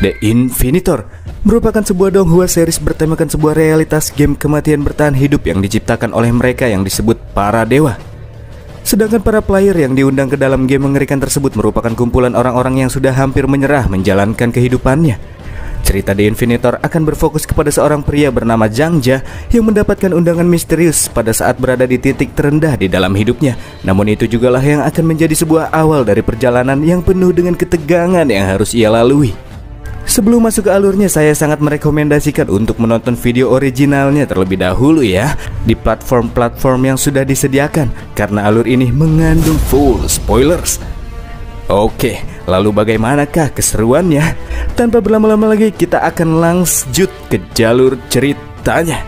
The Infinitor merupakan sebuah donghua series bertemakan sebuah realitas game kematian bertahan hidup yang diciptakan oleh mereka yang disebut para dewa. Sedangkan para player yang diundang ke dalam game mengerikan tersebut merupakan kumpulan orang-orang yang sudah hampir menyerah menjalankan kehidupannya. Cerita The Infinitor akan berfokus kepada seorang pria bernama Zhangja yang mendapatkan undangan misterius pada saat berada di titik terendah di dalam hidupnya. Namun itu jugalah yang akan menjadi sebuah awal dari perjalanan yang penuh dengan ketegangan yang harus ia lalui. Sebelum masuk ke alurnya, saya sangat merekomendasikan untuk menonton video originalnya terlebih dahulu ya, di platform-platform yang sudah disediakan, karena alur ini mengandung full spoilers. Oke, lalu bagaimanakah keseruannya? Tanpa berlama-lama lagi, kita akan lanjut ke jalur ceritanya.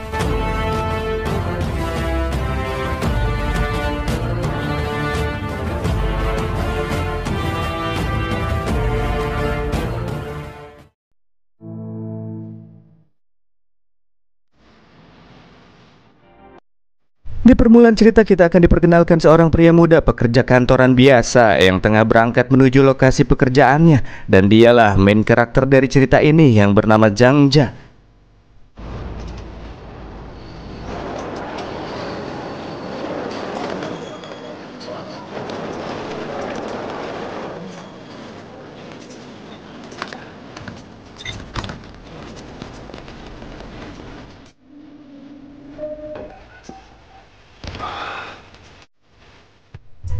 Di permulaan cerita kita akan diperkenalkan seorang pria muda pekerja kantoran biasa yang tengah berangkat menuju lokasi pekerjaannya. Dan dialah main karakter dari cerita ini yang bernama Zhangja.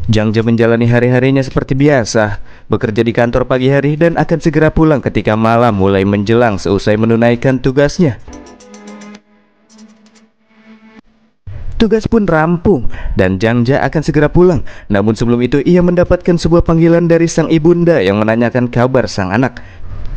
Zhangja menjalani hari-harinya seperti biasa, bekerja di kantor pagi hari dan akan segera pulang ketika malam mulai menjelang seusai menunaikan tugasnya. Tugas pun rampung dan Zhangja akan segera pulang. Namun sebelum itu ia mendapatkan sebuah panggilan dari sang ibunda yang menanyakan kabar sang anak.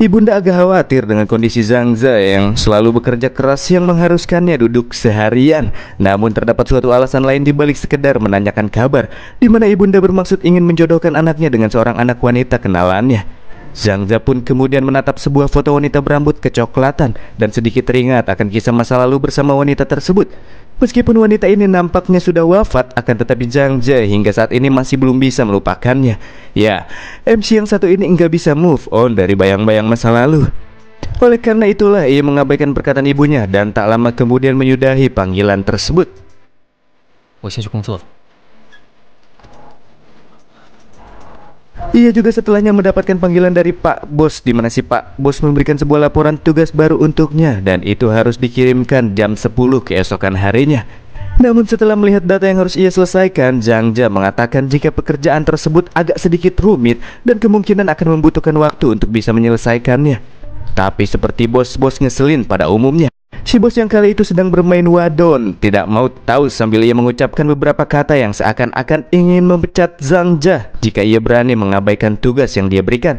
Ibunda agak khawatir dengan kondisi Zhangja yang selalu bekerja keras yang mengharuskannya duduk seharian. Namun terdapat suatu alasan lain dibalik sekedar menanyakan kabar, di mana ibunda bermaksud ingin menjodohkan anaknya dengan seorang anak wanita kenalannya. Zhangja pun kemudian menatap sebuah foto wanita berambut kecoklatan dan sedikit teringat akan kisah masa lalu bersama wanita tersebut. Meskipun wanita ini nampaknya sudah wafat, akan tetapi Zhangja hingga saat ini masih belum bisa melupakannya. Ya, MC yang satu ini enggak bisa move on dari bayang-bayang masa lalu. Oleh karena itulah ia mengabaikan perkataan ibunya dan tak lama kemudian menyudahi panggilan tersebut. 我先去工作了。 Ia juga setelahnya mendapatkan panggilan dari Pak Bos, di mana si Pak Bos memberikan sebuah laporan tugas baru untuknya dan itu harus dikirimkan jam 10 keesokan harinya. Namun setelah melihat data yang harus ia selesaikan, Zhangja mengatakan jika pekerjaan tersebut agak sedikit rumit dan kemungkinan akan membutuhkan waktu untuk bisa menyelesaikannya. Tapi seperti bos-bos ngeselin pada umumnya, si bos yang kali itu sedang bermain wadon tidak mau tahu sambil ia mengucapkan beberapa kata yang seakan-akan ingin memecat Zhangja jika ia berani mengabaikan tugas yang dia berikan.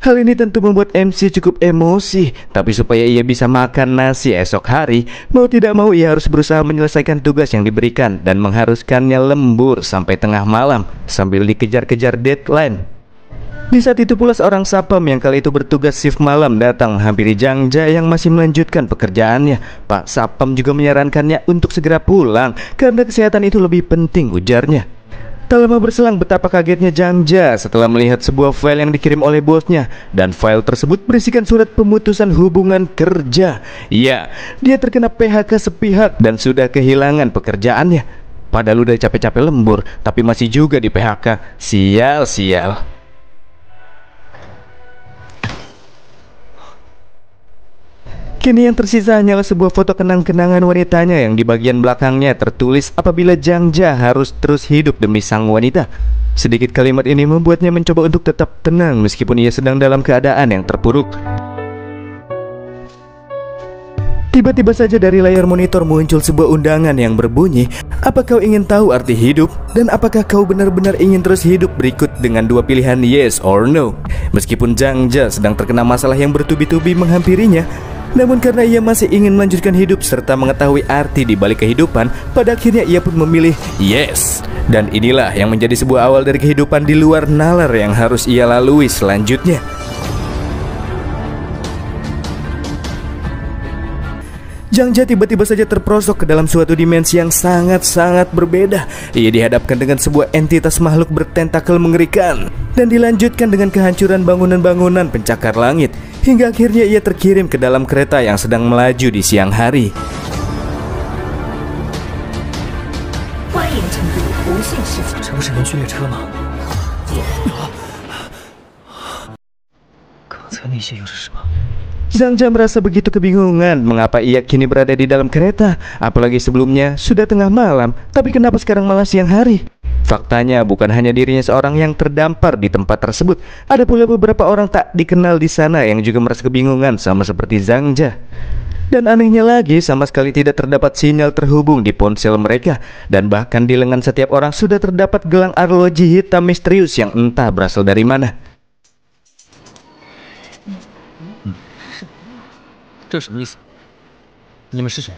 Hal ini tentu membuat MC cukup emosi, tapi supaya ia bisa makan nasi esok hari, mau tidak mau ia harus berusaha menyelesaikan tugas yang diberikan dan mengharuskannya lembur sampai tengah malam sambil dikejar-kejar deadline. Di saat itu pula seorang sapam yang kali itu bertugas shift malam datang menghampiri Zhangja yang masih melanjutkan pekerjaannya. Pak Sapam juga menyarankannya untuk segera pulang karena kesehatan itu lebih penting, ujarnya. Tak lama berselang betapa kagetnya Zhangja setelah melihat sebuah file yang dikirim oleh bosnya. Dan file tersebut berisikan surat pemutusan hubungan kerja. Ya, dia terkena PHK sepihak dan sudah kehilangan pekerjaannya. Padahal udah capek-capek lembur, tapi masih juga di PHK. Sial-sial. Kini yang tersisa hanyalah sebuah foto kenang-kenangan wanitanya yang di bagian belakangnya tertulis apabila Zhangja harus terus hidup demi sang wanita. Sedikit kalimat ini membuatnya mencoba untuk tetap tenang meskipun ia sedang dalam keadaan yang terpuruk. Tiba-tiba saja dari layar monitor muncul sebuah undangan yang berbunyi, "Apa kau ingin tahu arti hidup? Dan apakah kau benar-benar ingin terus hidup?" Berikut dengan dua pilihan yes or no. Meskipun Zhangja sedang terkena masalah yang bertubi-tubi menghampirinya, namun karena ia masih ingin melanjutkan hidup serta mengetahui arti di balik kehidupan, pada akhirnya ia pun memilih yes. Dan inilah yang menjadi sebuah awal dari kehidupan di luar nalar yang harus ia lalui selanjutnya. Zhangja tiba-tiba saja terperosok ke dalam suatu dimensi yang sangat-sangat berbeda. Ia dihadapkan dengan sebuah entitas makhluk bertentakel mengerikan dan dilanjutkan dengan kehancuran bangunan-bangunan pencakar langit. hingga akhirnya ia terkirim ke dalam kereta yang sedang melaju di siang hari. 欢迎乘坐不幸事件。这不是人去列车吗？刚才那些又是什么？ Zhangja merasa begitu kebingungan mengapa ia kini berada di dalam kereta, apalagi sebelumnya sudah tengah malam, tapi kenapa sekarang malah siang hari? Faktanya bukan hanya dirinya seorang yang terdampar di tempat tersebut, ada pula beberapa orang tak dikenal di sana yang juga merasa kebingungan sama seperti Zhangja. Dan anehnya lagi, sama sekali tidak terdapat sinyal terhubung di ponsel mereka, dan bahkan di lengan setiap orang sudah terdapat gelang arloji hitam misterius yang entah berasal dari mana. 这什么意思？你们是谁？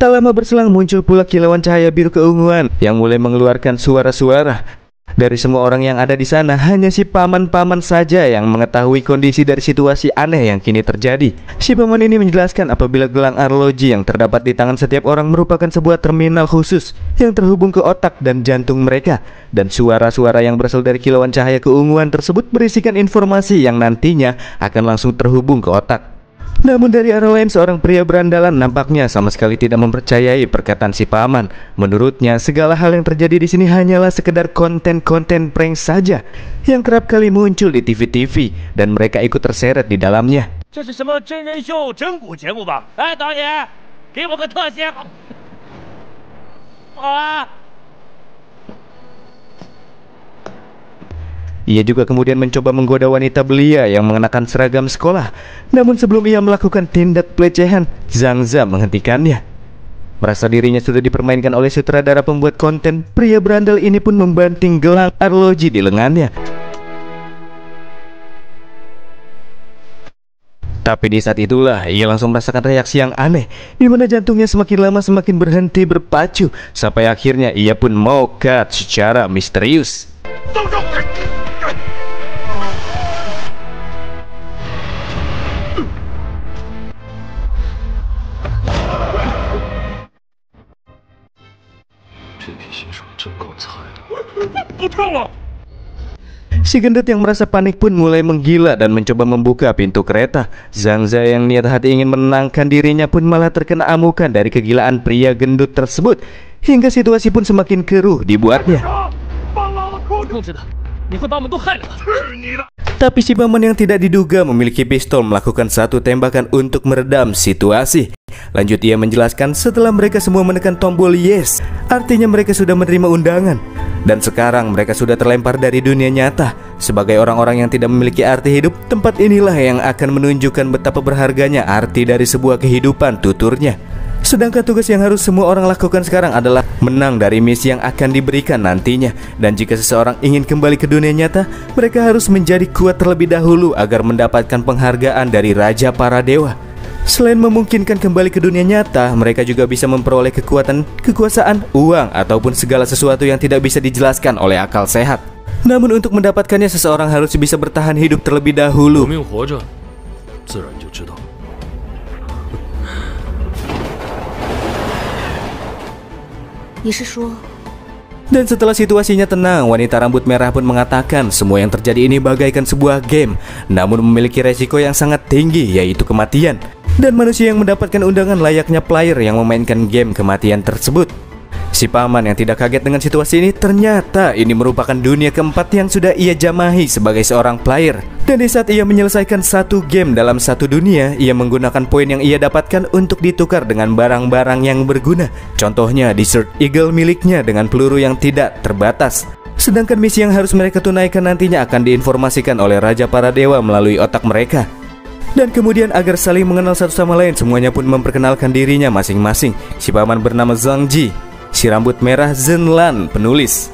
Tak lama berselang muncul pula kilauan cahaya biru keunguan yang mulai mengeluarkan suara-suara. Dari semua orang yang ada di sana, hanya si paman-paman saja yang mengetahui kondisi dari situasi aneh yang kini terjadi. Si paman ini menjelaskan apabila gelang arloji yang terdapat di tangan setiap orang merupakan sebuah terminal khusus yang terhubung ke otak dan jantung mereka. Dan suara-suara yang berasal dari kilauan cahaya keunguan tersebut berisikan informasi yang nantinya akan langsung terhubung ke otak. Namun dari arah lain, seorang pria berandalan nampaknya sama sekali tidak mempercayai perkataan si paman. Menurutnya, segala hal yang terjadi di sini hanyalah sekedar konten-konten prank saja yang kerap kali muncul di TV-TV dan mereka ikut terseret di dalamnya. 这是什么真人秀、整蛊节目吧？哎，导演，给我个特写，好啊！ Ia juga kemudian mencoba menggoda wanita belia yang mengenakan seragam sekolah. Namun sebelum ia melakukan tindak pelecehan, Zhangja menghentikannya. Merasa dirinya sudah dipermainkan oleh sutradara pembuat konten, pria berandal ini pun membanting gelang arloji di lengannya. Tapi di saat itulah ia langsung merasakan reaksi yang aneh, di mana jantungnya semakin lama semakin berhenti berpacu, sampai akhirnya ia pun mau cut secara misterius. Si gendut yang merasa panik pun mulai menggila dan mencoba membuka pintu kereta. Zhangja yang niat hati ingin menenangkan dirinya pun malah terkena amukan dari kegilaan pria gendut tersebut, hingga situasi pun semakin keruh dibuatnya. Tapi si paman yang tidak diduga memiliki pistol melakukan satu tembakan untuk meredam situasi. Lanjut ia menjelaskan setelah mereka semua menekan tombol yes, artinya mereka sudah menerima undangan. Dan sekarang mereka sudah terlempar dari dunia nyata. Sebagai orang-orang yang tidak memiliki arti hidup, tempat inilah yang akan menunjukkan betapa berharganya arti dari sebuah kehidupan, tuturnya. Sedangkan tugas yang harus semua orang lakukan sekarang adalah menang dari misi yang akan diberikan nantinya. Dan jika seseorang ingin kembali ke dunia nyata, mereka harus menjadi kuat terlebih dahulu agar mendapatkan penghargaan dari Raja para Dewa. Selain memungkinkan kembali ke dunia nyata, mereka juga bisa memperoleh kekuatan, kekuasaan, uang, ataupun segala sesuatu yang tidak bisa dijelaskan oleh akal sehat. Namun untuk mendapatkannya, seseorang harus bisa bertahan hidup terlebih dahulu. Dan setelah situasinya tenang, wanita rambut merah pun mengatakan semua yang terjadi ini bagaikan sebuah game, namun memiliki resiko yang sangat tinggi, yaitu kematian. Dan manusia yang mendapatkan undangan layaknya player yang memainkan game kematian tersebut. Si paman yang tidak kaget dengan situasi ini, ternyata ini merupakan dunia keempat yang sudah ia jamahi sebagai seorang player. Dan di saat ia menyelesaikan satu game dalam satu dunia, ia menggunakan poin yang ia dapatkan untuk ditukar dengan barang-barang yang berguna. Contohnya Desert Eagle miliknya dengan peluru yang tidak terbatas. Sedangkan misi yang harus mereka tunaikan nantinya akan diinformasikan oleh Raja para Dewa melalui otak mereka. Dan kemudian agar saling mengenal satu sama lain, semuanya pun memperkenalkan dirinya masing-masing. Si paman bernama Zhang Ji, si rambut merah Zhen Lan penulis,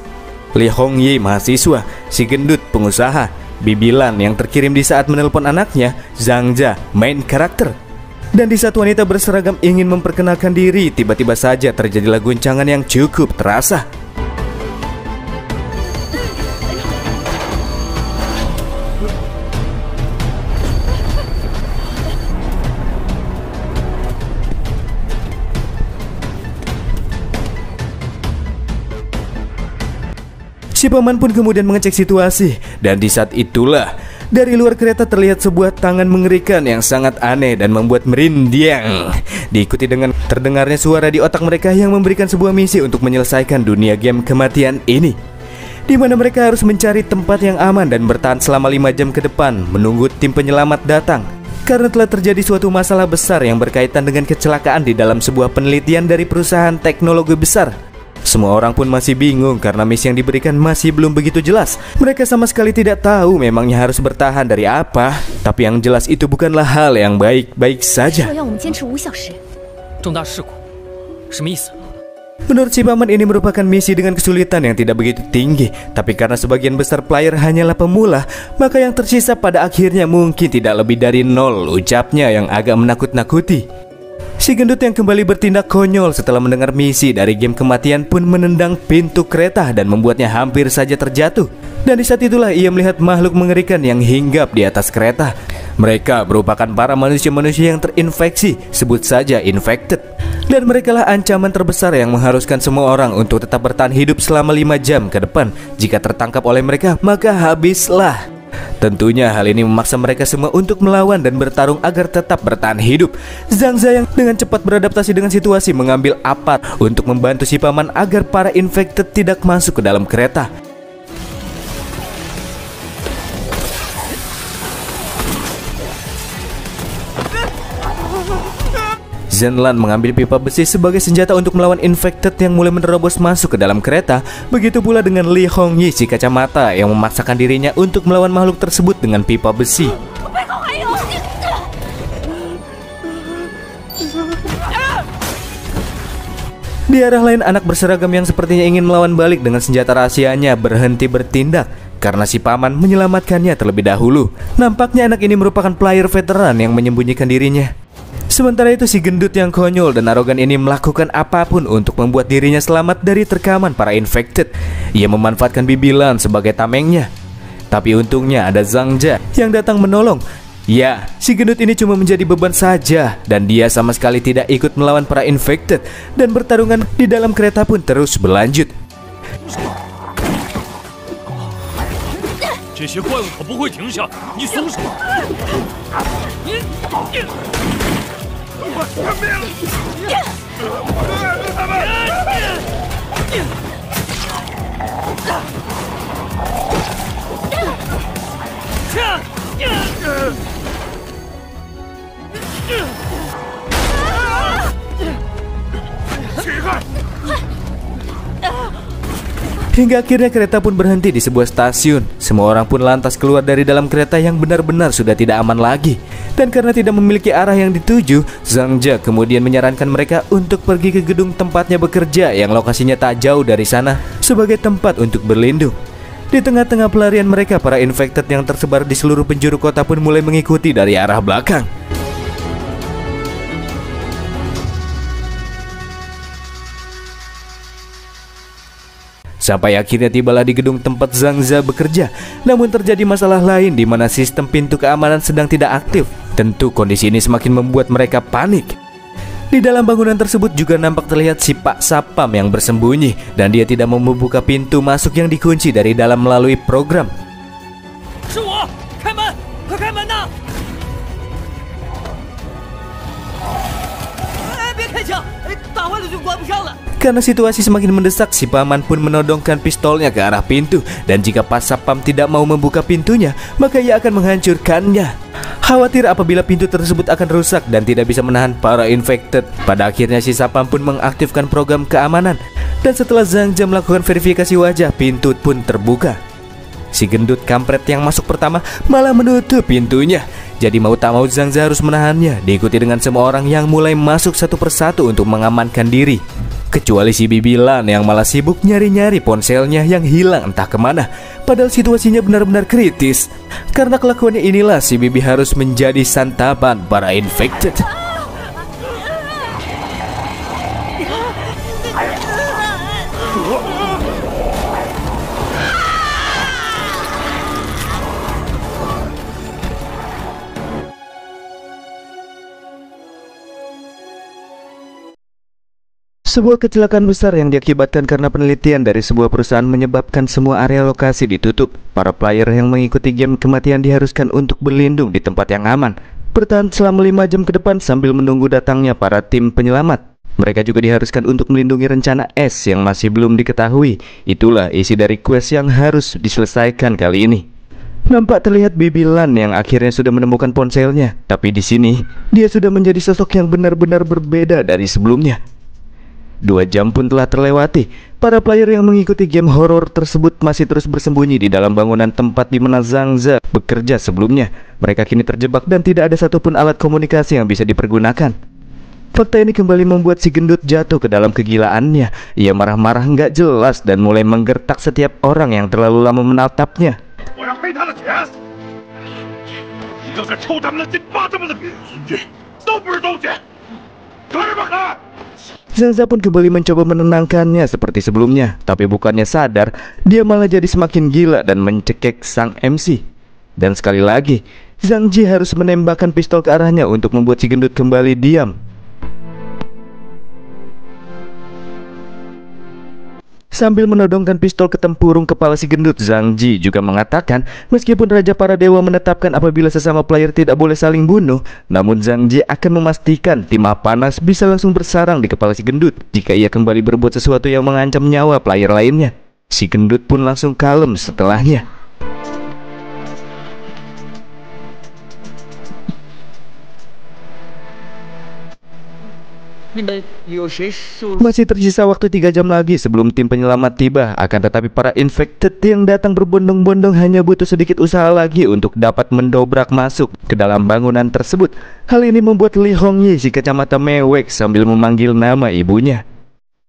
Li Hongyi mahasiswa, si gendut pengusaha, Bibilan yang terkirim di saat menelpon anaknya, Zhangja main karakter. Dan di saat wanita berseragam ingin memperkenalkan diri, tiba-tiba saja terjadilah guncangan yang cukup terasa. Si paman pun kemudian mengecek situasi, dan di saat itulah Dari luar kereta terlihat sebuah tangan mengerikan yang sangat aneh dan membuat merinding. Diikuti dengan terdengarnya suara di otak mereka yang memberikan sebuah misi untuk menyelesaikan dunia game kematian ini, di mana mereka harus mencari tempat yang aman dan bertahan selama 5 jam ke depan menunggu tim penyelamat datang. Karena telah terjadi suatu masalah besar yang berkaitan dengan kecelakaan di dalam sebuah penelitian dari perusahaan teknologi besar. Semua orang pun masih bingung karena misi yang diberikan masih belum begitu jelas. Mereka sama sekali tidak tahu memangnya harus bertahan dari apa. Tapi yang jelas itu bukanlah hal yang baik-baik saja. 说要我们坚持5小时。重大事故，什么意思？ Menurut si paman ini merupakan misi dengan kesulitan yang tidak begitu tinggi. Tapi karena sebagian besar player hanyalah pemula, maka yang tersisa pada akhirnya mungkin tidak lebih dari 0, ucapnya yang agak menakut-nakuti. Si gendut yang kembali bertindak konyol setelah mendengar misi dari game kematian pun menendang pintu kereta dan membuatnya hampir saja terjatuh. Dan di saat itulah ia melihat makhluk mengerikan yang hinggap di atas kereta. Mereka merupakan para manusia-manusia yang terinfeksi, sebut saja infected. Dan merekalah ancaman terbesar yang mengharuskan semua orang untuk tetap bertahan hidup selama 5 jam ke depan. Jika tertangkap oleh mereka, maka habislah. Tentunya hal ini memaksa mereka semua untuk melawan dan bertarung agar tetap bertahan hidup. Zhang Za yang dengan cepat beradaptasi dengan situasi mengambil apar untuk membantu si paman agar para infected tidak masuk ke dalam kereta. Zenlan mengambil pipa besi sebagai senjata untuk melawan infected yang mulai menerobos masuk ke dalam kereta. Begitu pula dengan Li Hongyi si kacamata yang memaksakan dirinya untuk melawan makhluk tersebut dengan pipa besi. Di arah lain, anak berseragam yang sepertinya ingin melawan balik dengan senjata rahasianya berhenti bertindak karena si paman menyelamatkannya terlebih dahulu. Nampaknya anak ini merupakan player veteran yang menyembunyikan dirinya. Sementara itu si gendut yang konyol dan arogan ini melakukan apapun untuk membuat dirinya selamat dari terkaman para infected. Ia memanfaatkan bibilan sebagai tamengnya. Tapi untungnya ada Zhang Za yang datang menolong. Ya, si gendut ini cuma menjadi beban saja dan dia sama sekali tidak ikut melawan para infected. Dan pertarungan di dalam kereta pun terus berlanjut. 这些怪物可不会停下，你松手！Hingga akhirnya kereta pun berhenti di sebuah stasiun. Semua orang pun lantas keluar dari dalam kereta yang benar-benar sudah tidak aman lagi. Dan karena tidak memiliki arah yang dituju, Zhang Za kemudian menyarankan mereka untuk pergi ke gedung tempatnya bekerja yang lokasinya tak jauh dari sana sebagai tempat untuk berlindung. Di tengah-tengah pelarian mereka, para infected yang tersebar di seluruh penjuru kota pun mulai mengikuti dari arah belakang. Sampai akhirnya tibalah di gedung tempat Zhang Za bekerja. Namun terjadi masalah lain di mana sistem pintu keamanan sedang tidak aktif. Tentu kondisi ini semakin membuat mereka panik. Di dalam bangunan tersebut juga nampak terlihat si Pak Sapam yang bersembunyi. Dan dia tidak mau membuka pintu masuk yang dikunci dari dalam melalui program. 是我，开门，快开门呐！哎，别开枪，打坏了就关不上了。 Karena situasi semakin mendesak, si paman pun menodongkan pistolnya ke arah pintu. Dan jika Pak Sapam tidak mau membuka pintunya, maka ia akan menghancurkannya. Khawatir apabila pintu tersebut akan rusak dan tidak bisa menahan para infected, pada akhirnya si Sapam pun mengaktifkan program keamanan. Dan setelah Zhang Za melakukan verifikasi wajah, pintu pun terbuka. Si gendut kampret yang masuk pertama malah menutup pintunya. Jadi mau tak mau Zhang Za harus menahannya, diikuti dengan semua orang yang mulai masuk satu persatu untuk mengamankan diri. Kecuali si Bibilan yang malah sibuk nyari-nyari ponselnya yang hilang entah kemana. Padahal situasinya benar-benar kritis. Karena kelakuannya inilah si Bibi harus menjadi santapan para infected. Sebuah kecelakaan besar yang diakibatkan karena penelitian dari sebuah perusahaan menyebabkan semua area lokasi ditutup. Para player yang mengikuti game kematian diharuskan untuk berlindung di tempat yang aman, bertahan selama 5 jam ke depan sambil menunggu datangnya para tim penyelamat. Mereka juga diharuskan untuk melindungi rencana es yang masih belum diketahui. Itulah isi dari quest yang harus diselesaikan kali ini. Nampak terlihat Bibilan yang akhirnya sudah menemukan ponselnya, tapi di sini dia sudah menjadi sosok yang benar-benar berbeda dari sebelumnya. 2 jam pun telah terlewati. Para player yang mengikuti game horor tersebut masih terus bersembunyi di dalam bangunan tempat di mana Zhang Ze bekerja sebelumnya. Mereka kini terjebak dan tidak ada satupun alat komunikasi yang bisa dipergunakan. Fakta ini kembali membuat si gendut jatuh ke dalam kegilaannya. Ia marah-marah nggak jelas dan mulai menggertak setiap orang yang terlalu lama menatapnya. Zhang Ze pun kembali mencoba menenangkannya seperti sebelumnya, tapi bukannya sadar, dia malah jadi semakin gila dan mencekik sang MC. Dan sekali lagi, Zhang Ji harus menembakkan pistol ke arahnya untuk membuat si gendut kembali diam. Sambil menodongkan pistol ke tempurung kepala si gendut, Zhang Ji juga mengatakan meskipun Raja Para Dewa menetapkan apabila sesama player tidak boleh saling bunuh, namun Zhang Ji akan memastikan timah panas bisa langsung bersarang di kepala si gendut jika ia kembali berbuat sesuatu yang mengancam nyawa player lainnya. Si gendut pun langsung kalem setelahnya. Masih tersisa waktu 3 jam lagi sebelum tim penyelamat tiba. Akan tetapi para infected yang datang berbondong-bondong hanya butuh sedikit usaha lagi untuk dapat mendobrak masuk ke dalam bangunan tersebut. Hal ini membuat Li Hongyi si kacamata mewek sambil memanggil nama ibunya.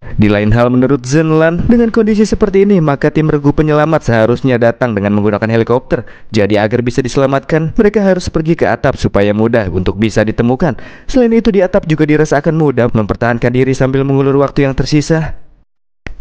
Di lain hal menurut Zenlan, dengan kondisi seperti ini maka tim regu penyelamat seharusnya datang dengan menggunakan helikopter. Jadi agar bisa diselamatkan, mereka harus pergi ke atap supaya mudah untuk bisa ditemukan. Selain itu di atap juga dirasakan mudah mempertahankan diri sambil mengulur waktu yang tersisa.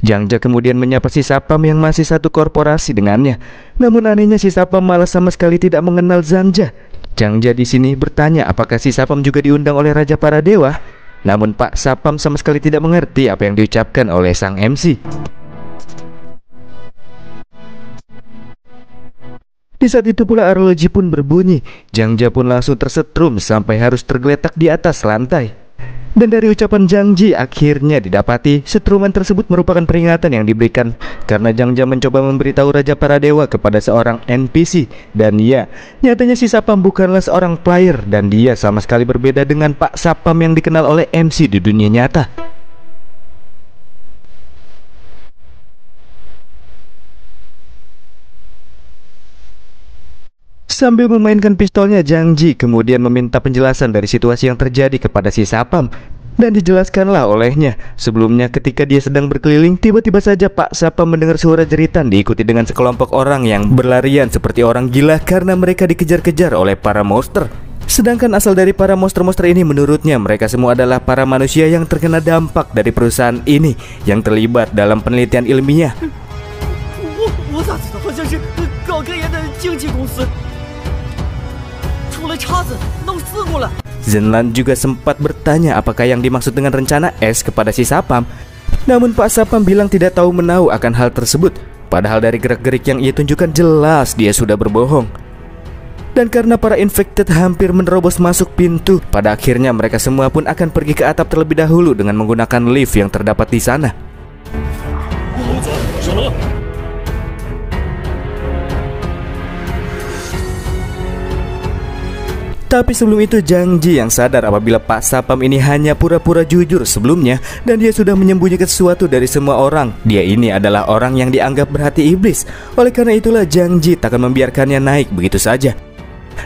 Zhang Ze kemudian menyapa si Sapam yang masih satu korporasi dengannya. Namun anehnya si Sapam malah sama sekali tidak mengenal Zhang Ze. Zhang Ze di sini bertanya apakah si Sapam juga diundang oleh Raja Para Dewa. Namun Pak Sapam sama sekali tidak mengerti apa yang diucapkan oleh sang MC. Di saat itu pula arloji pun berbunyi. Zhang Ze pun langsung tersetrum sampai harus tergeletak di atas lantai. Dan dari ucapan Zhang Ji akhirnya didapati setruman tersebut merupakan peringatan yang diberikan karena Zhang Ze mencoba memberitahu Raja Para Dewa kepada seorang NPC. Dan ya, nyatanya si Sapam bukanlah seorang player dan dia sama sekali berbeda dengan Pak Sapam yang dikenal oleh MC di dunia nyata. Sambil memainkan pistolnya, Zhang Ji kemudian meminta penjelasan dari situasi yang terjadi kepada si Sapam. Dan dijelaskanlah olehnya. Sebelumnya ketika dia sedang berkeliling, tiba-tiba saja Pak Sapam mendengar suara jeritan diikuti dengan sekelompok orang yang berlarian seperti orang gila karena mereka dikejar-kejar oleh para monster. Sedangkan asal dari para monster-monster ini menurutnya mereka semua adalah para manusia yang terkena dampak dari perusahaan ini yang terlibat dalam penelitian ilmiah. Zenlan juga sempat bertanya apakah yang dimaksud dengan rencana es kepada si Sapam. Namun Pak Sapam bilang tidak tahu menahu akan hal tersebut. Padahal dari gerak-gerik yang ia tunjukkan jelas dia sudah berbohong. Dan karena para infected hampir menerobos masuk pintu, pada akhirnya mereka semua pun akan pergi ke atap terlebih dahulu dengan menggunakan lift yang terdapat di sana. Tapi sebelum itu Zhang Ji yang sadar apabila Pak Sapam ini hanya pura-pura jujur sebelumnya dan dia sudah menyembunyikan sesuatu dari semua orang. Dia ini adalah orang yang dianggap berhati iblis. Oleh karena itulah Zhang Ji tak akan membiarkannya naik begitu saja.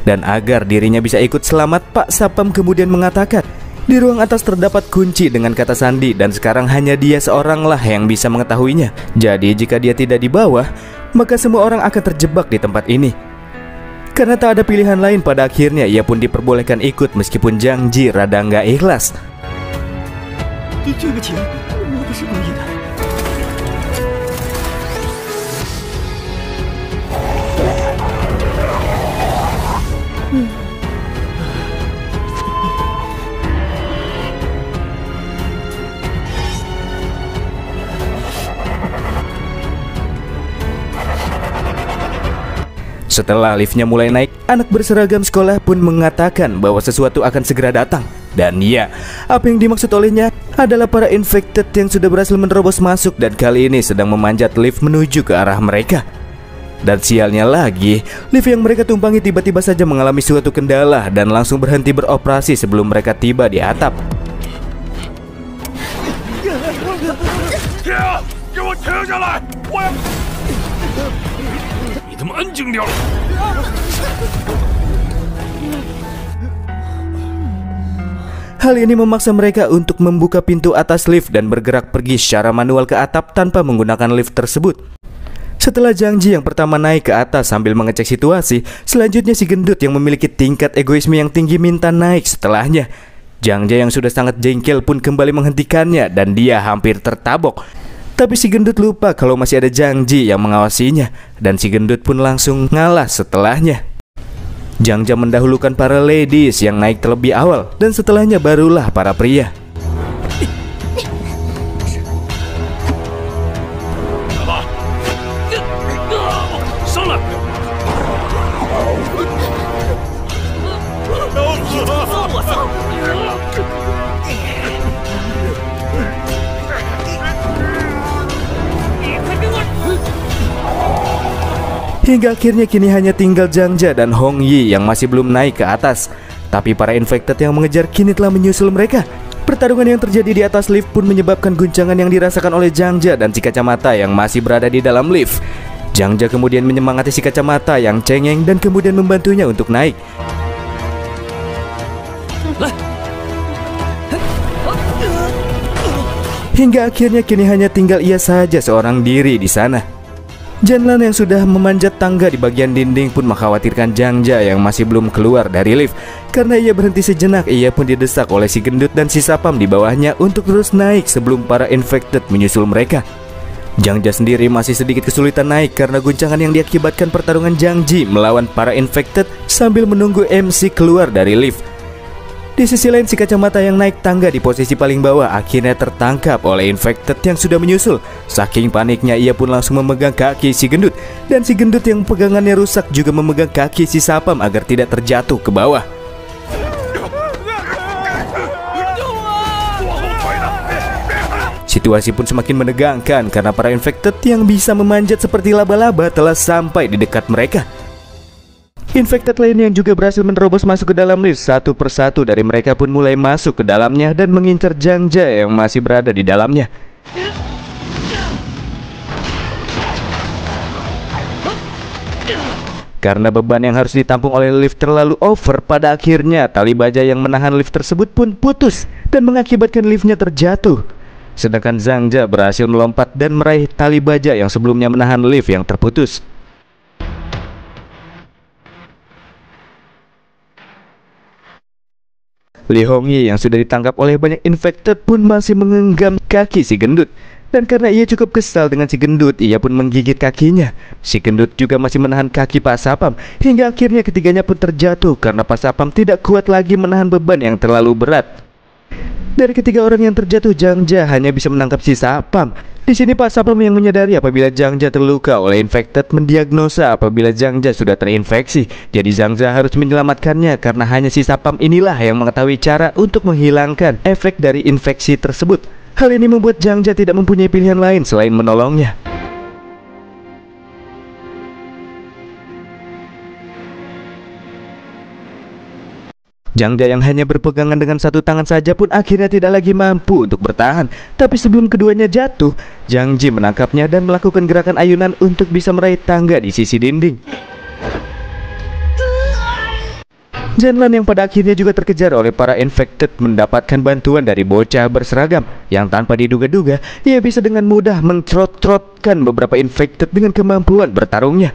Dan agar dirinya bisa ikut selamat, Pak Sapam kemudian mengatakan di ruang atas terdapat kunci dengan kata sandi dan sekarang hanya dia seoranglah yang bisa mengetahuinya. Jadi jika dia tidak di bawah, maka semua orang akan terjebak di tempat ini. Karena tak ada pilihan lain, pada akhirnya ia pun diperbolehkan ikut meskipun Zhang Ji rada nggak ikhlas. Setelah liftnya mulai naik, anak berseragam sekolah pun mengatakan bahwa sesuatu akan segera datang. Dan ya, apa yang dimaksud olehnya adalah para infected yang sudah berhasil menerobos masuk dan kali ini sedang memanjat lift menuju ke arah mereka. Dan sialnya lagi, lift yang mereka tumpangi tiba-tiba saja mengalami suatu kendala dan langsung berhenti beroperasi sebelum mereka tiba di atap. 给我停下来！我要……你他妈安静点！ Hal ini memaksa mereka untuk membuka pintu atas lift dan bergerak pergi secara manual ke atap tanpa menggunakan lift tersebut. Setelah Zhang Ji yang pertama naik ke atas sambil mengecek situasi, selanjutnya si gendut yang memiliki tingkat egoisme yang tinggi minta naik setelahnya. Zhang Ji yang sudah sangat jengkel pun kembali menghentikannya dan dia hampir tertabok. Tapi si gendut lupa kalau masih ada Zhang Ji yang mengawasinya, dan si gendut pun langsung ngalah setelahnya. Zhang Ji mendahulukan para ladies yang naik terlebih awal, dan setelahnya barulah para pria. Hingga akhirnya kini hanya tinggal Zhang Ji dan Hong Yi yang masih belum naik ke atas. Tapi para infected yang mengejar kini telah menyusul mereka. Pertarungan yang terjadi di atas lift pun menyebabkan guncangan yang dirasakan oleh Zhang Ji dan si kacamata yang masih berada di dalam lift. Zhang Ji kemudian menyemangati si kacamata yang cengeng dan kemudian membantunya untuk naik. Hingga akhirnya kini hanya tinggal ia saja seorang diri di sana. Janlan yang sudah memanjat tangga di bagian dinding pun mengkhawatirkan Zhang Ji yang masih belum keluar dari lift. Karena ia berhenti sejenak, ia pun didesak oleh si gendut dan si sapam di bawahnya untuk terus naik sebelum para infected menyusul mereka. Zhang Ji sendiri masih sedikit kesulitan naik karena guncangan yang diakibatkan pertarungan Zhang Ji melawan para infected sambil menunggu MC keluar dari lift. Di sisi lain si kacamata yang naik tangga di posisi paling bawah akhirnya tertangkap oleh infected yang sudah menyusul. Saking paniknya ia pun langsung memegang kaki si gendut, dan si gendut yang pegangannya rusak juga memegang kaki si sapam agar tidak terjatuh ke bawah. Situasi pun semakin menegangkan karena para infected yang bisa memanjat seperti laba-laba telah sampai di dekat mereka. Infected lain yang juga berhasil menerobos masuk ke dalam lift, satu persatu dari mereka pun mulai masuk ke dalamnya dan mengincar Zhang Ji yang masih berada di dalamnya. Karena beban yang harus ditampung oleh lift terlalu over, pada akhirnya tali baja yang menahan lift tersebut pun putus dan mengakibatkan liftnya terjatuh. Sedangkan Zhang Ji berhasil melompat dan meraih tali baja yang sebelumnya menahan lift yang terputus. Li Hongyi yang sudah ditangkap oleh banyak infected pun masih menggenggam kaki si gendut. Dan karena ia cukup kesal dengan si gendut, ia pun menggigit kakinya. Si gendut juga masih menahan kaki Pak Sapam. Hingga akhirnya ketiganya pun terjatuh karena Pak Sapam tidak kuat lagi menahan beban yang terlalu berat. Dari ketiga orang yang terjatuh, Zhang Ji hanya bisa menangkap si Sapam. Di sini Pak Sapam yang menyadari apabila Zhang Ji terluka oleh infected mendiagnosa apabila Zhang Ji sudah terinfeksi. Jadi Zhang Ji harus menyelamatkannya karena hanya si Sapam inilah yang mengetahui cara untuk menghilangkan efek dari infeksi tersebut. Hal ini membuat Zhang Ji tidak mempunyai pilihan lain selain menolongnya. Zhang Ji yang hanya berpegangan dengan satu tangan saja pun akhirnya tidak lagi mampu untuk bertahan. Tapi sebelum keduanya jatuh, Zhang Ji menangkapnya dan melakukan gerakan ayunan untuk bisa meraih tangga di sisi dinding. Janlan yang pada akhirnya juga terkejar oleh para infected mendapatkan bantuan dari bocah berseragam yang tanpa diduga-duga ia bisa dengan mudah mencerot-cerotkan beberapa infected dengan kemampuan bertarungnya.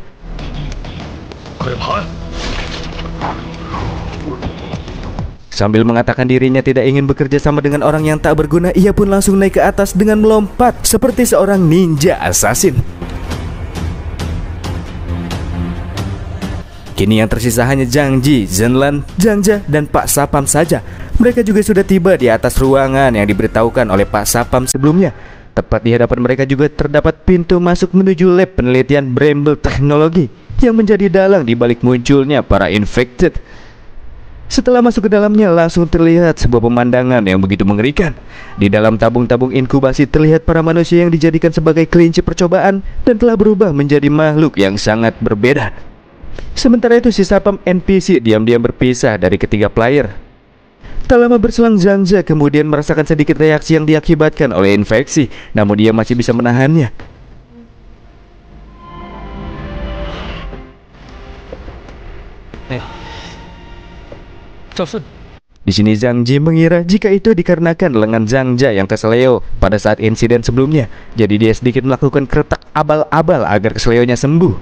Sambil mengatakan dirinya tidak ingin bekerja sama dengan orang yang tak berguna, ia pun langsung naik ke atas dengan melompat seperti seorang ninja assassin. Kini yang tersisa hanya Zhang Ji, Zhenlan, Zhang Ji, dan Pak Sapam saja. Mereka juga sudah tiba di atas ruangan yang diberitahukan oleh Pak Sapam sebelumnya. Tepat di hadapan mereka juga terdapat pintu masuk menuju lab penelitian Bramble Teknologi. yang menjadi dalang di balik munculnya para infected. Setelah masuk ke dalamnya, langsung terlihat sebuah pemandangan yang begitu mengerikan. Di dalam tabung-tabung inkubasi terlihat para manusia yang dijadikan sebagai kelinci percobaan dan telah berubah menjadi makhluk yang sangat berbeda. Sementara itu si Sapam NPC diam-diam berpisah dari ketiga player. Tak lama berselang, Zhang Jia kemudian merasakan sedikit reaksi yang diakibatkan oleh infeksi, namun dia masih bisa menahannya. Di sini Zhang Ji mengira jika itu dikarenakan lengan Zhang Jia yang keseleo pada saat insiden sebelumnya. Jadi dia sedikit melakukan keretak abal-abal agar keseleonya sembuh.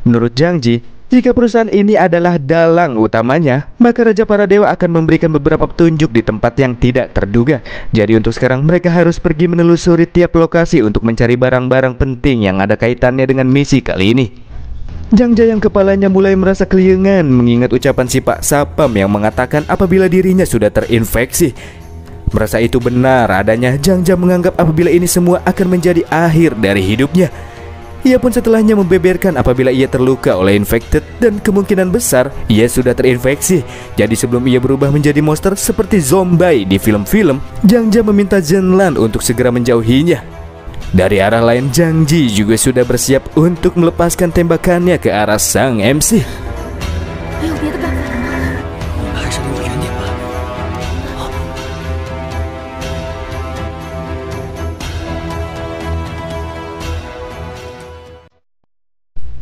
Menurut Zhang Ji, jika perusahaan ini adalah dalang utamanya, maka Raja Para Dewa akan memberikan beberapa petunjuk di tempat yang tidak terduga. Jadi untuk sekarang mereka harus pergi menelusuri tiap lokasi untuk mencari barang-barang penting yang ada kaitannya dengan misi kali ini. Zhang Jia yang kepalanya mulai merasa keliengan mengingat ucapan si Pak Sapam yang mengatakan apabila dirinya sudah terinfeksi. Merasa itu benar adanya, Zhang Jia menganggap apabila ini semua akan menjadi akhir dari hidupnya. Ia pun setelahnya membeberkan apabila ia terluka oleh infected dan kemungkinan besar ia sudah terinfeksi. Jadi sebelum ia berubah menjadi monster seperti zombie di film-film, Zhang Jia meminta Zhen Lan untuk segera menjauhinya. Dari arah lain, Zhang Ji juga sudah bersiap untuk melepaskan tembakannya ke arah sang MC. 没有别的办法了吗？ 我们还是离我远点吧。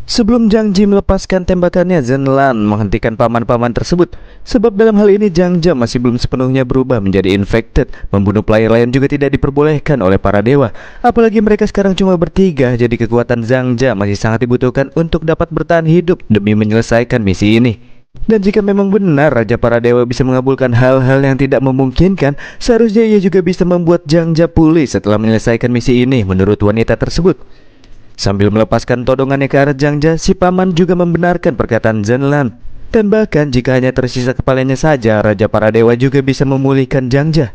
Sebelum Zhang Ji melepaskan tembakannya, Zhen Lan menghentikan paman-paman tersebut. Sebab dalam hal ini Zhang Jia masih belum sepenuhnya berubah menjadi infected. Membunuh player lain juga tidak diperbolehkan oleh para dewa. Apalagi mereka sekarang cuma bertiga, jadi kekuatan Zhang Jia masih sangat dibutuhkan untuk dapat bertahan hidup demi menyelesaikan misi ini. Dan jika memang benar Raja Para Dewa bisa mengabulkan hal-hal yang tidak memungkinkan, seharusnya ia juga bisa membuat Zhang Jia pulih setelah menyelesaikan misi ini menurut wanita tersebut. Sambil melepaskan todongannya ke arah Zhang Jia, si paman juga membenarkan perkataan Zhen Lan. Dan bahkan jika hanya tersisa kepalanya saja, Raja Para Dewa juga bisa memulihkan Zhang Jia.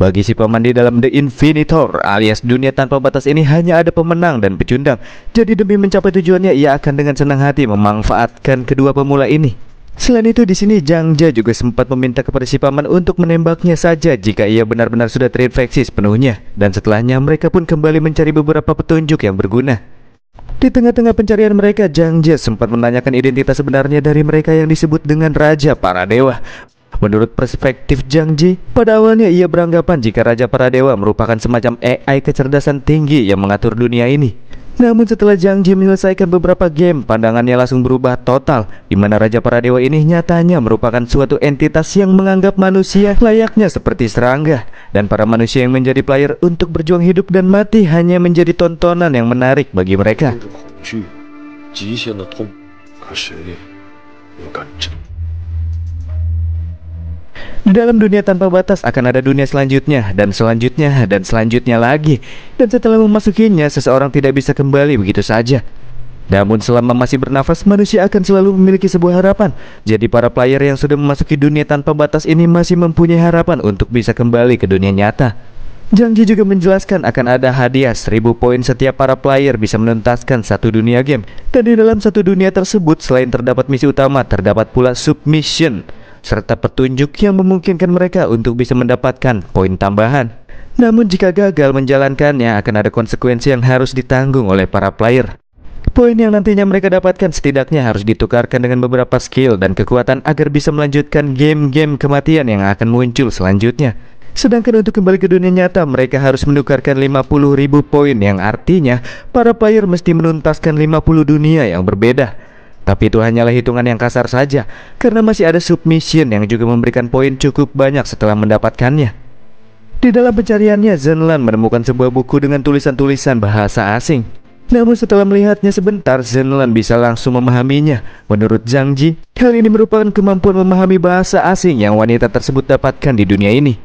Bagi si paman di dalam The Infinitor alias dunia tanpa batas ini hanya ada pemenang dan pecundang. Jadi demi mencapai tujuannya, ia akan dengan senang hati memanfaatkan kedua pemula ini. Selain itu di sini Zhang Jia juga sempat meminta kepada si paman untuk menembaknya saja jika ia benar-benar sudah terinfeksi sepenuhnya. Dan setelahnya mereka pun kembali mencari beberapa petunjuk yang berguna. Di tengah-tengah pencarian mereka, Zhang Jia sempat menanyakan identitas sebenarnya dari mereka yang disebut dengan Raja Para Dewa. Menurut perspektif Zhang Ji, pada awalnya ia beranggapan jika Raja Para Dewa merupakan semacam AI kecerdasan tinggi yang mengatur dunia ini. Namun setelah Zhang Ji menyelesaikan beberapa game, pandangannya langsung berubah total, di mana Raja Para Dewa ini nyatanya merupakan suatu entitas yang menganggap manusia layaknya seperti serangga, dan para manusia yang menjadi player untuk berjuang hidup dan mati hanya menjadi tontonan yang menarik bagi mereka. Di dalam dunia tanpa batas akan ada dunia selanjutnya, dan selanjutnya, dan selanjutnya lagi. Dan setelah memasukinya, seseorang tidak bisa kembali begitu saja. Namun selama masih bernafas, manusia akan selalu memiliki sebuah harapan. Jadi para player yang sudah memasuki dunia tanpa batas ini masih mempunyai harapan untuk bisa kembali ke dunia nyata. Zhang Ji juga menjelaskan akan ada hadiah 1000 poin setiap para player bisa menuntaskan satu dunia game. Dan di dalam satu dunia tersebut, selain terdapat misi utama, terdapat pula submission serta petunjuk yang memungkinkan mereka untuk bisa mendapatkan poin tambahan. Namun jika gagal menjalankannya, akan ada konsekuensi yang harus ditanggung oleh para player. Poin yang nantinya mereka dapatkan setidaknya harus ditukarkan dengan beberapa skill dan kekuatan agar bisa melanjutkan game-game kematian yang akan muncul selanjutnya. Sedangkan untuk kembali ke dunia nyata, mereka harus menukarkan 50.000 poin, yang artinya para player mesti menuntaskan 50 dunia yang berbeda. Tapi itu hanyalah hitungan yang kasar saja, karena masih ada submission yang juga memberikan poin cukup banyak setelah mendapatkannya. Di dalam pencariannya, Zhen Lan menemukan sebuah buku dengan tulisan-tulisan bahasa asing. Namun setelah melihatnya sebentar, Zhen Lan bisa langsung memahaminya. Menurut Zhang Ji, hal ini merupakan kemampuan memahami bahasa asing yang wanita tersebut dapatkan di dunia ini.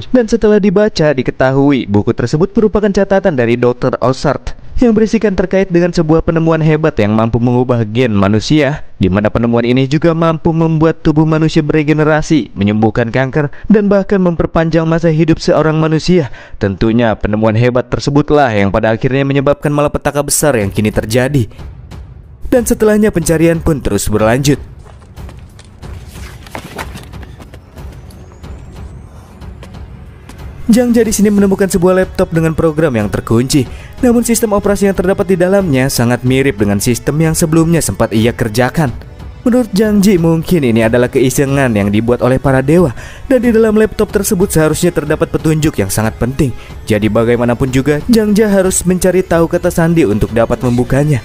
Dan setelah dibaca, diketahui buku tersebut merupakan catatan dari Dr. Ossart yang berisikan terkait dengan sebuah penemuan hebat yang mampu mengubah gen manusia, di mana penemuan ini juga mampu membuat tubuh manusia beregenerasi, menyembuhkan kanker, dan bahkan memperpanjang masa hidup seorang manusia. Tentunya penemuan hebat tersebutlah yang pada akhirnya menyebabkan malapetaka besar yang kini terjadi. Dan setelahnya pencarian pun terus berlanjut. Zhang Jia di sini menemukan sebuah laptop dengan program yang terkunci. Namun sistem operasi yang terdapat di dalamnya sangat mirip dengan sistem yang sebelumnya sempat ia kerjakan. Menurut Zhang Jia, mungkin ini adalah keisengan yang dibuat oleh para dewa. Dan di dalam laptop tersebut seharusnya terdapat petunjuk yang sangat penting. Jadi bagaimanapun juga, Zhang Jia harus mencari tahu kata sandi untuk dapat membukanya.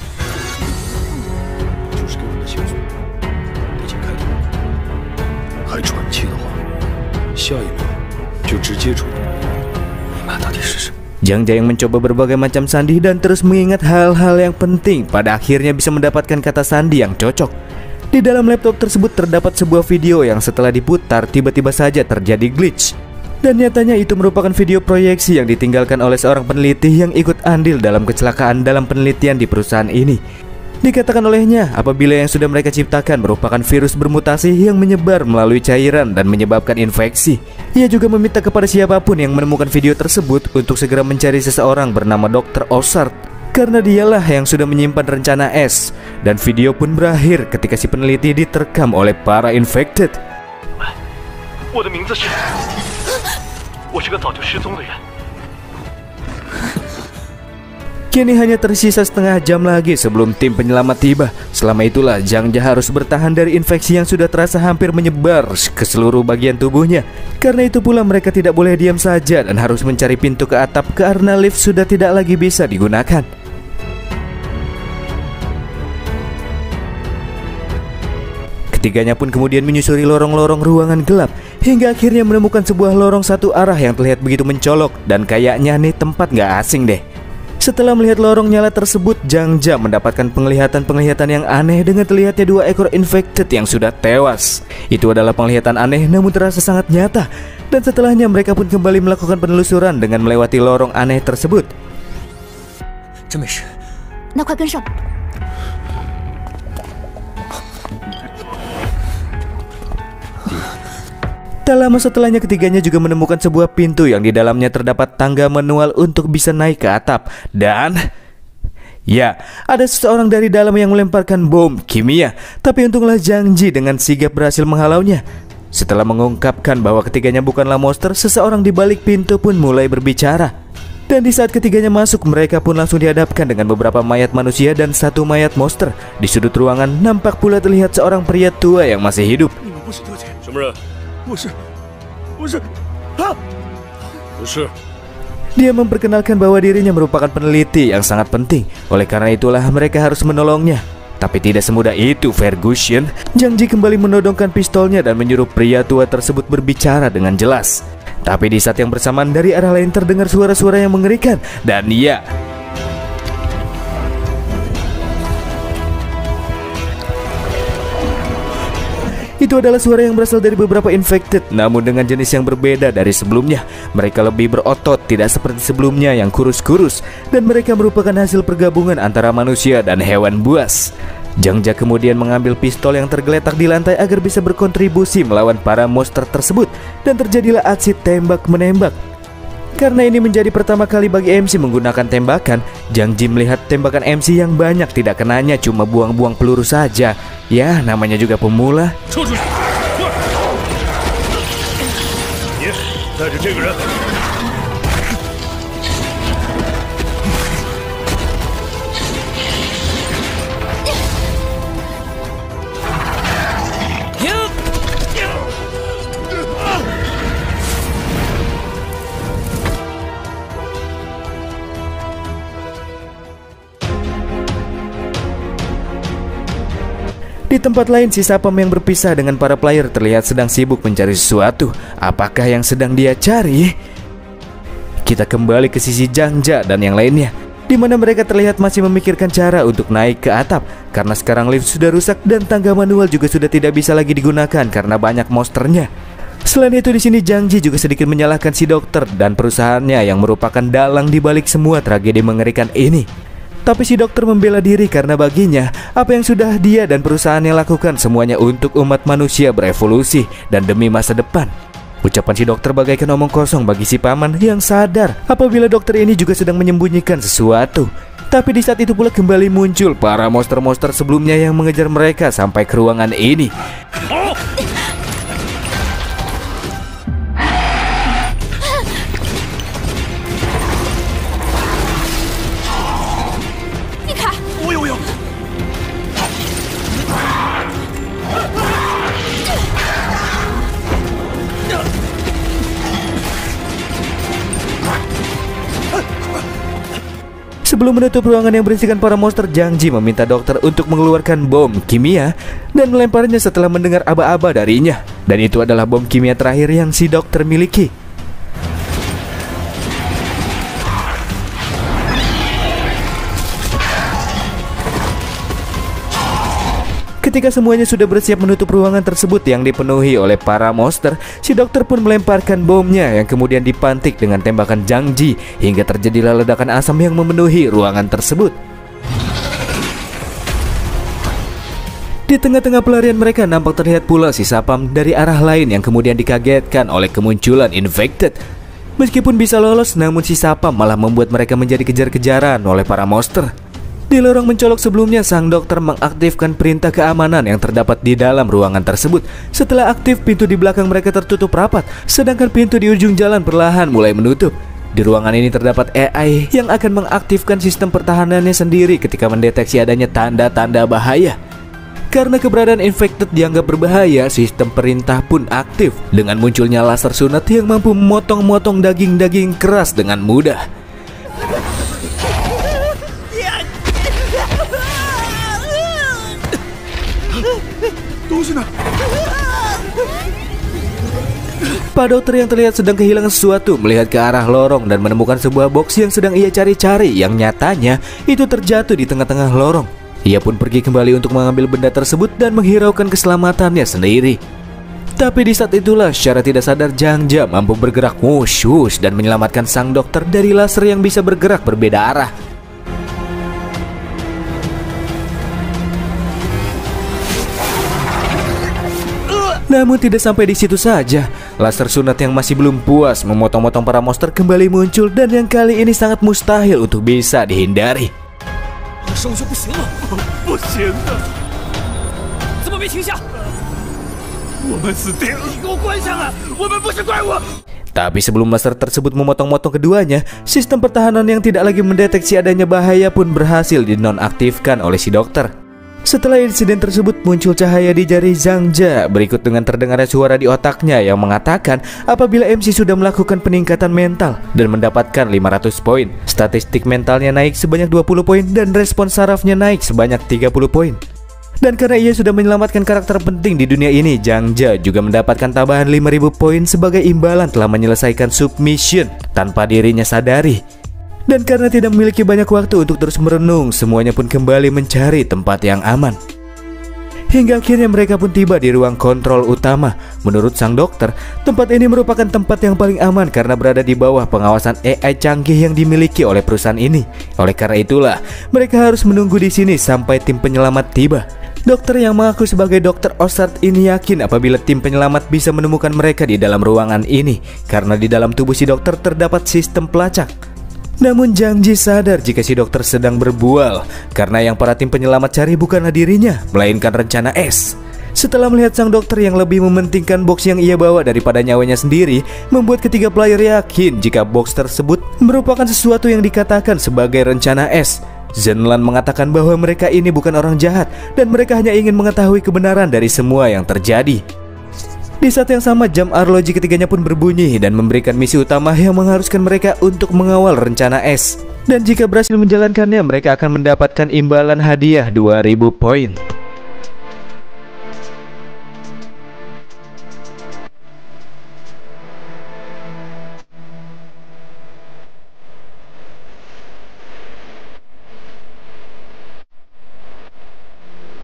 Zhang Jia yang mencoba berbagai macam sandi dan terus mengingat hal-hal yang penting, pada akhirnya bisa mendapatkan kata sandi yang cocok. Di dalam laptop tersebut terdapat sebuah video yang setelah diputar tiba-tiba saja terjadi glitch. Dan nyatanya itu merupakan video proyeksi yang ditinggalkan oleh seorang peneliti yang ikut andil dalam kecelakaan dalam penelitian di perusahaan ini. Dikatakan olehnya, apabila yang sudah mereka ciptakan merupakan virus bermutasi yang menyebar melalui cairan dan menyebabkan infeksi. Ia juga meminta kepada siapapun yang menemukan video tersebut untuk segera mencari seseorang bernama Dr. Ossard, karena dialah yang sudah menyimpan rencana S. Dan video pun berakhir ketika si peneliti diterkam oleh para infected. Kini hanya tersisa setengah jam lagi sebelum tim penyelamat tiba. Selama itulah Zhang Jia harus bertahan dari infeksi yang sudah terasa hampir menyebar ke seluruh bagian tubuhnya. Karena itu pula mereka tidak boleh diam saja dan harus mencari pintu ke atap karena lift sudah tidak lagi bisa digunakan. Ketiganya pun kemudian menyusuri lorong-lorong ruangan gelap hingga akhirnya menemukan sebuah lorong satu arah yang terlihat begitu mencolok dan kayaknya nih tempat gak asing deh. Setelah melihat lorong nyala tersebut, Zhang Jia mendapatkan penglihatan-penglihatan yang aneh dengan terlihatnya 2 ekor infected yang sudah tewas. Itu adalah penglihatan aneh namun terasa sangat nyata. Dan setelahnya mereka pun kembali melakukan penelusuran dengan melewati lorong aneh tersebut. Tak lama setelahnya ketiganya juga menemukan sebuah pintu yang di dalamnya terdapat tangga manual untuk bisa naik ke atap. Dan ya, ada seseorang dari dalam yang melemparkan bom kimia. Tapi untunglah Zhang Jia dengan sigap berhasil menghalaunya. Setelah mengungkapkan bahwa ketiganya bukanlah monster, seseorang di balik pintu pun mulai berbicara. Dan di saat ketiganya masuk, mereka pun langsung dihadapkan dengan beberapa mayat manusia dan 1 mayat monster. Di sudut ruangan nampak pula terlihat seorang pria tua yang masih hidup. Dia memperkenalkan bahwa dirinya merupakan peneliti yang sangat penting. Oleh karena itulah mereka harus menolongnya. Tapi tidak semudah itu, Ferguson. Zhang Jia kembali menodongkan pistolnya dan menyuruh pria tua tersebut berbicara dengan jelas. Tapi di saat yang bersamaan dari arah lain terdengar suara-suara yang mengerikan. Dan ya, itu adalah suara yang berasal dari beberapa infected, namun dengan jenis yang berbeda dari sebelumnya. Mereka lebih berotot, tidak seperti sebelumnya yang kurus-kurus. Dan mereka merupakan hasil pergabungan antara manusia dan hewan buas. Zhang Jia kemudian mengambil pistol yang tergeletak di lantai agar bisa berkontribusi melawan para monster tersebut. Dan terjadilah aksi tembak-menembak. Karena ini menjadi pertama kali bagi MC menggunakan tembakan, Zhang Jia melihat tembakan MC yang banyak tidak kenanya, cuma buang-buang peluru saja. Ya, namanya juga pemula. Di tempat lain, si Sapam yang berpisah dengan para player terlihat sedang sibuk mencari sesuatu. Apakah yang sedang dia cari? Kita kembali ke sisi Zhang Jia dan yang lainnya, di mana mereka terlihat masih memikirkan cara untuk naik ke atap. Karena sekarang lift sudah rusak dan tangga manual juga sudah tidak bisa lagi digunakan karena banyak monsternya. Selain itu di sini Zhang Jia juga sedikit menyalahkan si dokter dan perusahaannya yang merupakan dalang di balik semua tragedi mengerikan ini. Tapi si dokter membela diri karena baginya apa yang sudah dia dan perusahaannya lakukan semuanya untuk umat manusia berevolusi dan demi masa depan. Ucapan si dokter bagaikan omong kosong bagi si paman yang sadar apabila dokter ini juga sedang menyembunyikan sesuatu. Tapi di saat itu pula kembali muncul para monster-monster sebelumnya yang mengejar mereka sampai ke ruangan ini. Sebelum menutup ruangan yang berisikan para monster, Zhang Ji meminta dokter untuk mengeluarkan bom kimia dan melemparnya setelah mendengar aba-aba darinya. Dan itu adalah bom kimia terakhir yang si dokter miliki. Ketika semuanya sudah bersiap menutup ruangan tersebut yang dipenuhi oleh para monster, si dokter pun melemparkan bomnya yang kemudian dipantik dengan tembakan Zhang Ji hingga terjadilah ledakan asam yang memenuhi ruangan tersebut. Di tengah-tengah pelarian mereka nampak terlihat pula si Sapam dari arah lain yang kemudian dikagetkan oleh kemunculan infected. Meskipun bisa lolos, namun si Sapam malah membuat mereka menjadi kejar-kejaran oleh para monster. Di lorong mencolok sebelumnya, sang dokter mengaktifkan perintah keamanan yang terdapat di dalam ruangan tersebut. Setelah aktif, pintu di belakang mereka tertutup rapat, sedangkan pintu di ujung jalan perlahan mulai menutup. Di ruangan ini terdapat AI yang akan mengaktifkan sistem pertahanannya sendiri ketika mendeteksi adanya tanda-tanda bahaya. Karena keberadaan infected dianggap berbahaya, sistem perintah pun aktif dengan munculnya laser sunat yang mampu memotong-motong daging-daging keras dengan mudah. Pak dokter yang terlihat sedang kehilangan sesuatu melihat ke arah lorong dan menemukan sebuah box yang sedang ia cari-cari yang nyatanya itu terjatuh di tengah-tengah lorong. Ia pun pergi kembali untuk mengambil benda tersebut dan menghiraukan keselamatannya sendiri. Tapi di saat itulah secara tidak sadar Zhang Ji mampu bergerak wush dan menyelamatkan sang dokter dari laser yang bisa bergerak berbeda arah. Namun tidak sampai di situ saja, laser sunat yang masih belum puas memotong-motong para monster kembali muncul dan yang kali ini sangat mustahil untuk bisa dihindari. Tapi sebelum laser tersebut memotong-motong keduanya, sistem pertahanan yang tidak lagi mendeteksi adanya bahaya pun berhasil dinonaktifkan oleh si dokter. Setelah insiden tersebut muncul cahaya di jari Zhang Ji berikut dengan terdengarnya suara di otaknya yang mengatakan apabila MC sudah melakukan peningkatan mental dan mendapatkan 500 poin, statistik mentalnya naik sebanyak 20 poin dan respons sarafnya naik sebanyak 30 poin. Dan karena ia sudah menyelamatkan karakter penting di dunia ini, Zhang Ji juga mendapatkan tambahan 5000 poin sebagai imbalan telah menyelesaikan submission tanpa dirinya sadari. Dan karena tidak memiliki banyak waktu untuk terus merenung, semuanya pun kembali mencari tempat yang aman. Hingga akhirnya mereka pun tiba di ruang kontrol utama. Menurut sang dokter, tempat ini merupakan tempat yang paling aman karena berada di bawah pengawasan AI canggih yang dimiliki oleh perusahaan ini. Oleh karena itulah, mereka harus menunggu di sini sampai tim penyelamat tiba. Dokter yang mengaku sebagai Dokter Osart ini yakin apabila tim penyelamat bisa menemukan mereka di dalam ruangan ini, karena di dalam tubuh si dokter terdapat sistem pelacak. Namun Zhang Ji sadar jika si dokter sedang berbual, karena yang para tim penyelamat cari bukanlah dirinya, melainkan rencana S. Setelah melihat sang dokter yang lebih mementingkan box yang ia bawa daripada nyawanya sendiri, membuat ketiga player yakin jika box tersebut merupakan sesuatu yang dikatakan sebagai rencana S. Zenlan mengatakan bahwa mereka ini bukan orang jahat dan mereka hanya ingin mengetahui kebenaran dari semua yang terjadi. Di saat yang sama, jam arloji ketiganya pun berbunyi dan memberikan misi utama yang mengharuskan mereka untuk mengawal rencana S. Dan jika berhasil menjalankannya, mereka akan mendapatkan imbalan hadiah 2000 poin.